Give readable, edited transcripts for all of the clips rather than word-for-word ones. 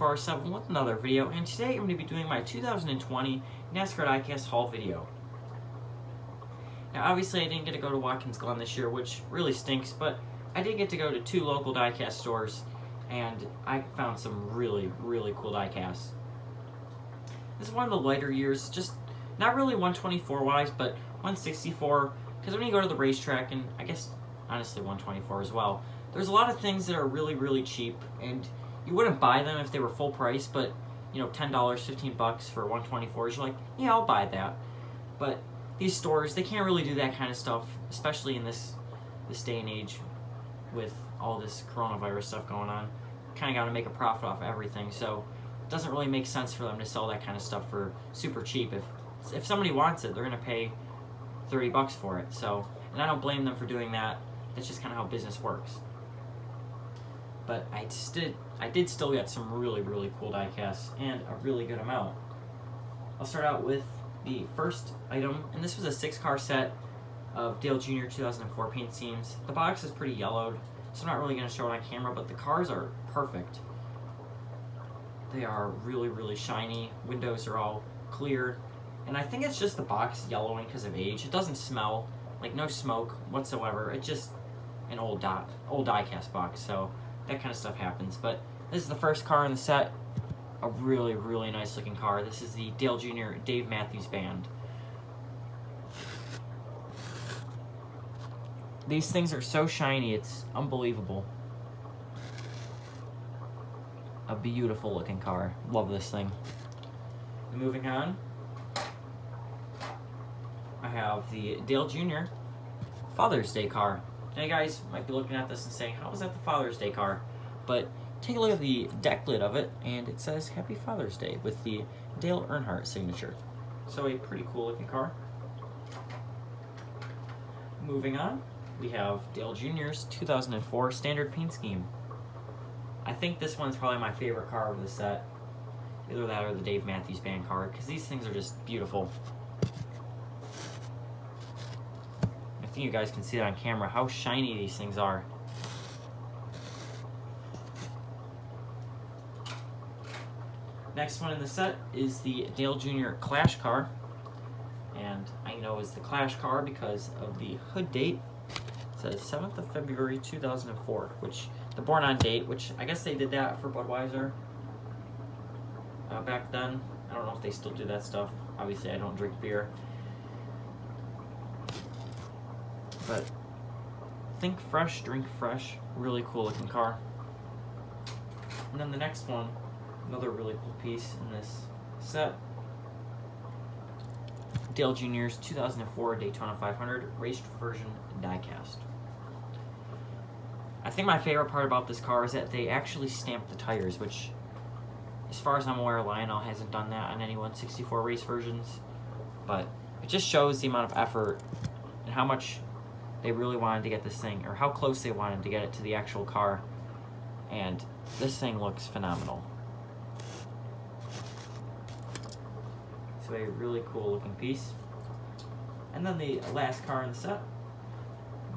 24/7 with another video, and today I'm going to be doing my 2020 NASCAR Diecast haul video. Now obviously I didn't get to go to Watkins Glen this year, which really stinks, but I did get to go to 2 local diecast stores, and I found some really cool diecasts. This is one of the lighter years, just not really 124 wise, but 164, because when you go to the racetrack, and I guess honestly 124 as well, there's a lot of things that are really cheap, and you wouldn't buy them if they were full price, but you know, $10, $15 for 124s, you're like, yeah, I'll buy that. But these stores, they can't really do that kind of stuff, especially in this day and age with all this coronavirus stuff going on. Kind of got to make a profit off everything, so it doesn't really make sense for them to sell that kind of stuff for super cheap. If somebody wants it, they're gonna pay $30 for it. So, and I don't blame them for doing that. That's just kind of how business works. But I did still get some really cool diecasts, and a really good amount. I'll start out with the first item, and this was a 6-car set of Dale Jr. 2004 paint schemes. The box is pretty yellowed, so I'm not really going to show it on camera, but the cars are perfect. They are really shiny. Windows are all clear, and I think it's just the box yellowing because of age. It doesn't smell, like no smoke whatsoever. It's just an old diecast box, so that kind of stuff happens. But this is the first car in the set. A really nice looking car. This is the Dale Jr. Dave Matthews Band. These things are so shiny, it's unbelievable. A beautiful looking car. Love this thing. Moving on, I have the Dale Jr. Father's Day car. Now you guys might be looking at this and saying, how is that the Father's Day car? But take a look at the deck lid of it, and it says Happy Father's Day with the Dale Earnhardt signature. So a pretty cool looking car. Moving on, we have Dale Jr.'s 2004 standard paint scheme. I think this one's probably my favorite car of the set. Either that or the Dave Matthews Band car, because these things are just beautiful. I think you guys can see it on camera, how shiny these things are. Next one in the set is the Dale Jr. Clash car. And I know it's the Clash car because of the hood date. It says 7th of February 2004, which the born on date, which I guess they did that for Budweiser back then. I don't know if they still do that stuff. Obviously I don't drink beer. But think fresh, drink fresh. Really cool looking car. And then the next one, another really cool piece in this set, Dale Jr.'s 2004 Daytona 500 raced version diecast. I think my favorite part about this car is that they actually stamped the tires, which, as far as I'm aware, Lionel hasn't done that on any 164 race versions. But it just shows the amount of effort and how much they really wanted to get this thing, or how close they wanted to get it to the actual car. And this thing looks phenomenal. So a really cool looking piece. And then the last car in the set,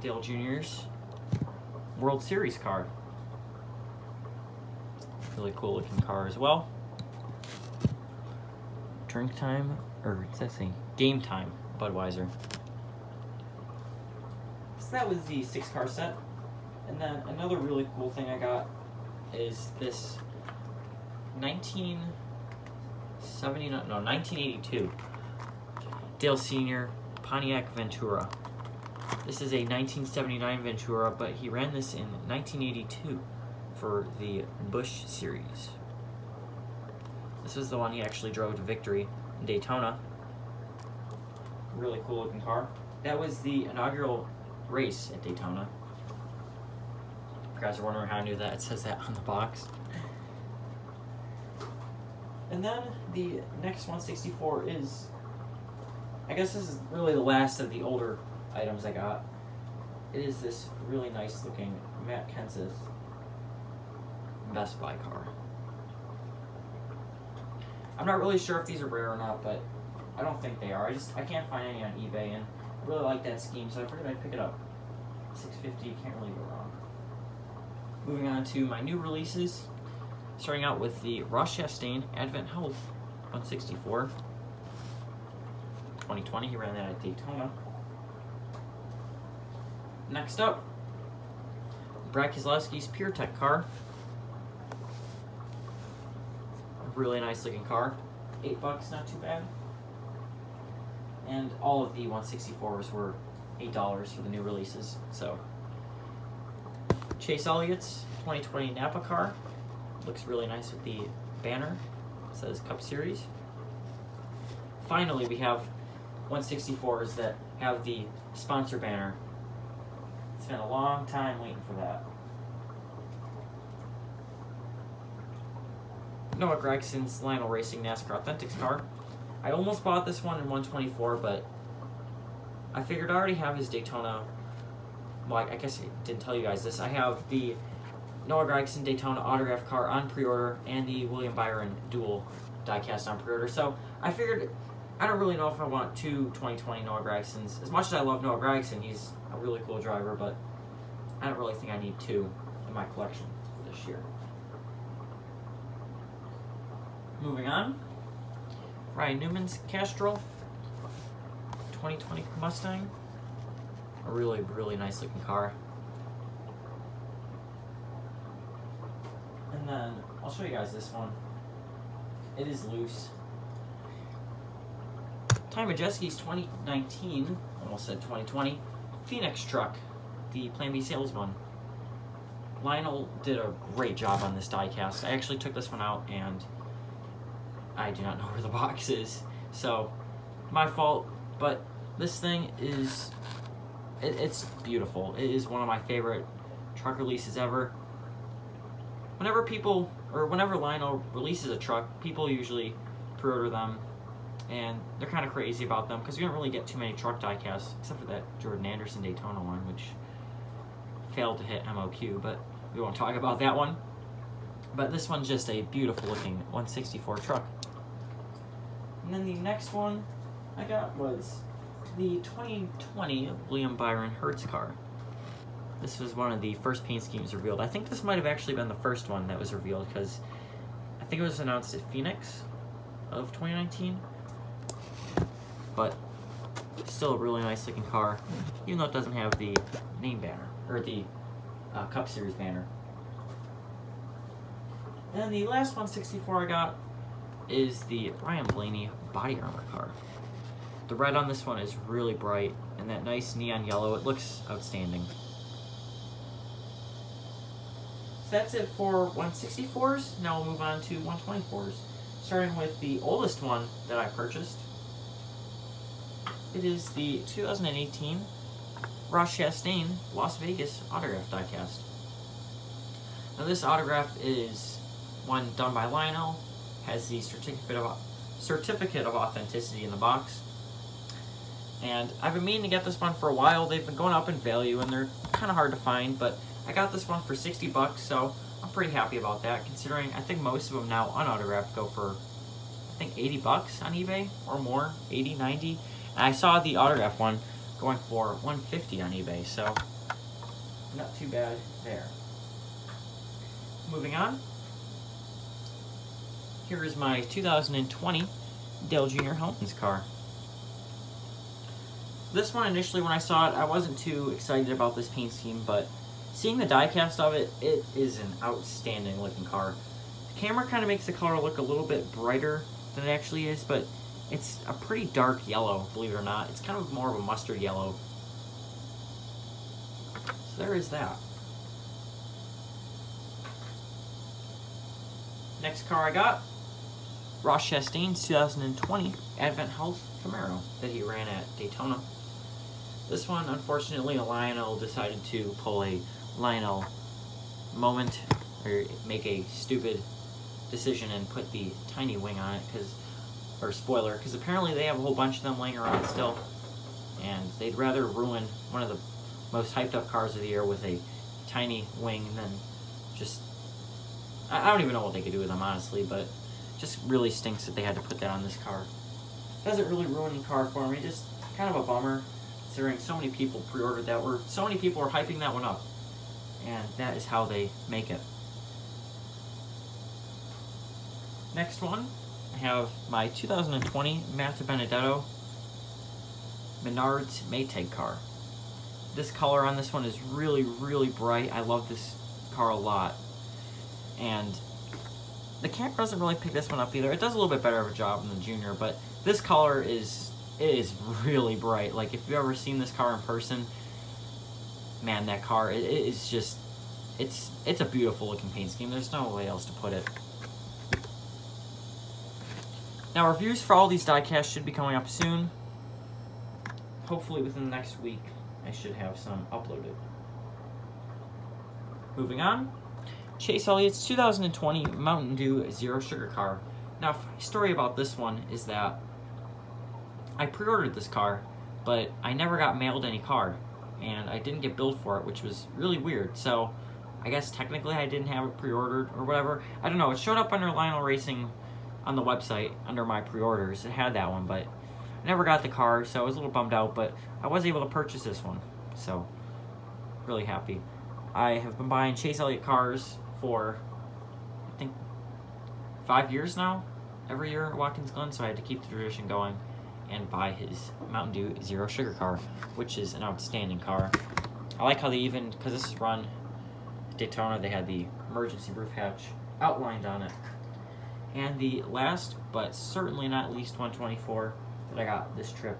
Dale Jr.'s World Series car. Really cool looking car as well. Drink time, or what's that saying? Game time, Budweiser. So that was the 6-car set. And then another really cool thing I got is this 1982 Dale Sr. Pontiac Ventura. This is a 1979 Ventura, but he ran this in 1982 for the Busch Series. This was the one he actually drove to victory in Daytona. Really cool looking car. That was the inaugural race at Daytona. If you guys are wondering how I knew that, it says that on the box. And then the next 164 is, I guess this is really the last of the older items I got. It is this really nice looking Matt Kenseth Best Buy car. I'm not really sure if these are rare or not, but I don't think they are. I can't find any on eBay, and I really like that scheme, so I figured I'd pick it up. $6.50, can't really go wrong. Moving on to my new releases. Starting out with the Ross Chastain Advent Health 164. 2020, he ran that at Daytona. Next up, Brad Keselowski's Pure Tech car. A really nice looking car. $8, not too bad. And all of the 164s were $8 for the new releases. So, Chase Elliott's 2020 Napa car. Looks really nice with the banner. It says Cup Series. Finally, we have 164s that have the sponsor banner. It's been a long time waiting for that. Noah Gregson's Lionel Racing NASCAR Authentics car. I almost bought this one in 124, but I figured I already have his Daytona. Well, I guess I didn't tell you guys this. I have the Noah Gragson Daytona autograph car on pre-order and the William Byron dual diecast on pre-order. So I figured, I don't really know if I want two 2020 Noah Gragsons. As much as I love Noah Gragson, he's a really cool driver, but I don't really think I need two in my collection for this year. Moving on, Ryan Newman's Castrol 2020 Mustang. A really, really nice looking car. And then I'll show you guys this one. It is loose. Ty Majeski's 2019, almost said 2020, Phoenix truck, the Plan B sales one. Lionel did a great job on this diecast. I actually took this one out and I do not know where the box is, so my fault, but this thing is, it's beautiful. It is one of my favorite truck releases ever. Whenever Lionel releases a truck, people usually pre-order them, and they're kind of crazy about them because we don't really get too many truck diecasts, except for that Jordan Anderson Daytona one, which failed to hit MOQ, but we won't talk about that one. But this one's just a beautiful looking 164 truck. And then the next one I got was the 2020 William Byron Hertz car. This was one of the first paint schemes revealed. I think this might have actually been the first one that was revealed because I think it was announced at Phoenix of 2019. But still a really nice looking car, even though it doesn't have the name banner, or the Cup Series banner. And then the last 164 I got is the Ryan Blaney body armor car. The red on this one is really bright, and that nice neon yellow, it looks outstanding. So that's it for 164s. Now we'll move on to 124s, starting with the oldest one that I purchased. It is the 2018 Ross Chastain Las Vegas autograph diecast. Now this autograph is one done by Lionel, has the certificate of authenticity in the box. And I've been meaning to get this one for a while. They've been going up in value and they're kind of hard to find, but I got this one for $60, so I'm pretty happy about that, considering I think most of them now unautographed go for, I think, $80 on eBay or more, 80, 90. And I saw the autograph one going for $150 on eBay, so not too bad there. Moving on. Here is my 2020 Dale Jr. Helton's car. This one, initially when I saw it, I wasn't too excited about this paint scheme, but seeing the diecast of it, it is an outstanding looking car. The camera kind of makes the color look a little bit brighter than it actually is, but it's a pretty dark yellow, believe it or not. It's kind of more of a mustard yellow. So there is that. Next car I got, Ross Chastain's 2020 Advent Health Camaro that he ran at Daytona. This one, unfortunately, Lionel decided to pull a Lionel moment, or make a stupid decision and put the tiny wing on it, or spoiler, because apparently they have a whole bunch of them laying around still, and they'd rather ruin one of the most hyped up cars of the year with a tiny wing than just, I don't even know what they could do with them, honestly, but just really stinks that they had to put that on this car. Doesn't really ruin the car for me, just kind of a bummer, considering so many people pre-ordered that, or so many people are hyping that one up, and that is how they make it. Next one, I have my 2020 Matt Benedetto Menards Maytag car. This color on this one is really, really bright. I love this car a lot. And the camera doesn't really pick this one up either. It does a little bit better of a job than the Junior, but this color is really bright. Like, if you've ever seen this car in person, man, that car, it is just, it's a beautiful looking paint scheme. There's no way else to put it. Now, reviews for all these diecasts should be coming up soon. Hopefully within the next week, I should have some uploaded. Moving on, Chase Elliott's 2020 Mountain Dew Zero Sugar car. Now, funny story about this one is that I pre-ordered this car, but I never got mailed any car, and I didn't get billed for it, which was really weird. So, I guess technically I didn't have it pre-ordered or whatever. I don't know. It showed up under Lionel Racing on the website under my pre-orders. It had that one, but I never got the car, so I was a little bummed out, but I was able to purchase this one, so really happy. I have been buying Chase Elliott cars for, I think, 5 years now, every year at Watkins Glen, so I had to keep the tradition going and buy his Mountain Dew Zero Sugar car, which is an outstanding car. I like how they even, because this is run Daytona, they had the emergency roof hatch outlined on it. And the last, but certainly not least 124 that I got this trip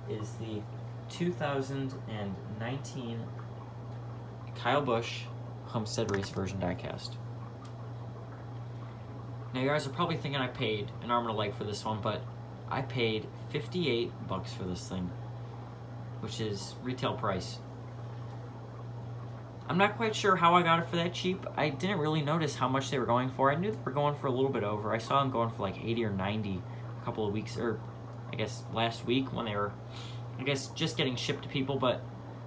is the 2019 Kyle Busch Homestead Race version diecast. Now you guys are probably thinking I paid an arm and a leg for this one, but I paid $58 for this thing, which is retail price. I'm not quite sure how I got it for that cheap. I didn't really notice how much they were going for. I knew they were going for a little bit over. I saw them going for like 80 or 90 a couple of weeks, or I guess last week when they were, I guess, just getting shipped to people. But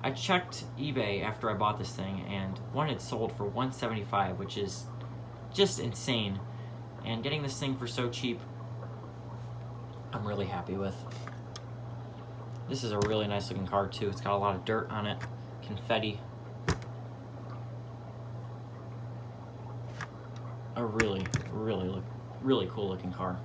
I checked eBay after I bought this thing, and one had sold for $175, which is just insane. And getting this thing for so cheap, I'm really happy with. This is a really nice looking car too. It's got a lot of dirt on it, confetti. A really cool looking car.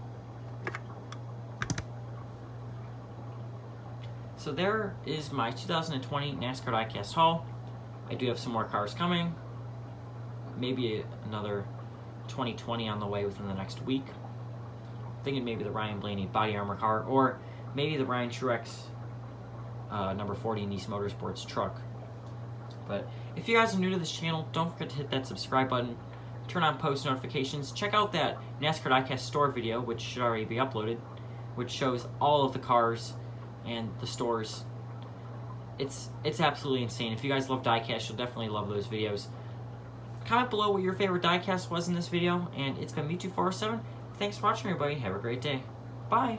So there is my 2020 NASCAR diecast haul. I do have some more cars coming. Maybe another 2020 on the way within the next week. Thinking maybe the Ryan Blaney body armor car, or maybe the Ryan Truex number 40 Nice Motorsports truck. But if you guys are new to this channel, don't forget to hit that subscribe button. Turn on post notifications. Check out that NASCAR Diecast store video, which should already be uploaded, which shows all of the cars and the stores. It's absolutely insane. If you guys love diecast, you'll definitely love those videos. Comment below what your favorite diecast was in this video, and it's been Me2407. Thanks for watching, everybody. Have a great day. Bye.